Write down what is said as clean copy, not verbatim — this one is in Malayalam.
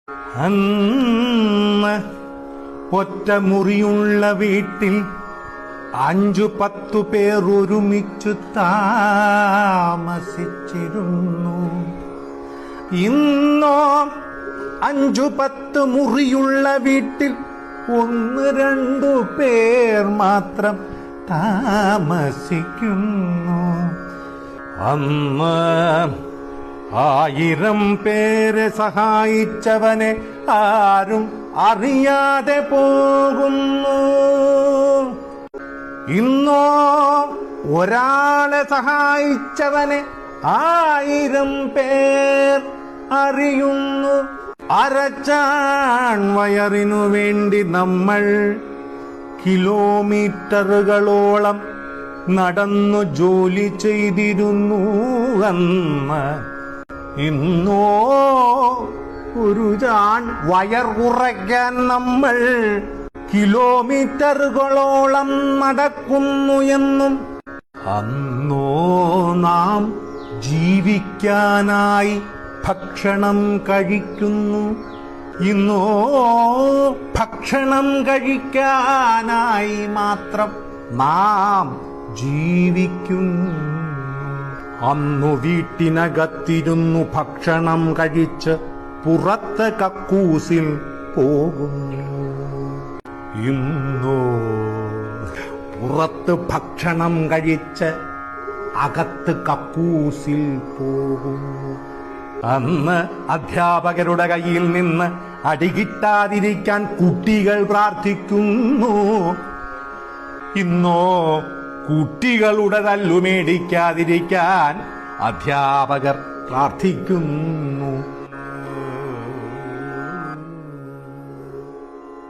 അന്ന് ഒറ്റ മുറിയുള്ള വീട്ടിൽ 5-10 പേർ ഒരുമിച്ചു താമസിച്ചിരുന്നു. ഇന്നോ 5-10 മുറിയുള്ള വീട്ടിൽ 1-2 പേർ മാത്രം താമസിക്കുന്നു. അന്ന് 1000 പേരെ സഹായിച്ചവനെ ആരും അറിയാതെ പോകുന്നു. ഇന്നോ ഒരാളെ സഹായിച്ചവനെ 1000 പേർ അറിയുന്നു. അരച്ചാൺ വയറിനു വേണ്ടി നമ്മൾ കിലോമീറ്ററുകളോളം നടന്നു ജോലി ചെയ്തിരുന്നു അന്ന്. ഇന്നോ ഒരു ചാൺ വയർ കുറയ്ക്കാൻ നമ്മൾ കിലോമീറ്ററുകളോളം നടക്കുന്നു എന്നും അന്നോ നാം ജീവിക്കാനായി ഭക്ഷണം കഴിക്കുന്നു. ഇന്നോ ഭക്ഷണം കഴിക്കാനായി മാത്രം നാം ജീവിക്കുന്നു. അന്നു വീട്ടിനകത്തിരുന്നു ഭക്ഷണം കഴിച്ച് പുറത്ത് കക്കൂസിൽ പോകുന്നു. ഇന്നോ പുറത്ത് ഭക്ഷണം കഴിച്ച് അകത്ത് കക്കൂസിൽ പോകുന്നു. അന്ന് അധ്യാപകരുടെ കയ്യിൽ നിന്ന് അടികിട്ടാതിരിക്കാൻ കുട്ടികൾ പ്രാർത്ഥിക്കുന്നു. ഇന്നോ കുട്ടികളുടെ തല്ലുമേടിക്കാതിരിക്കാൻ അധ്യാപകർ പ്രാർത്ഥിക്കുന്നു.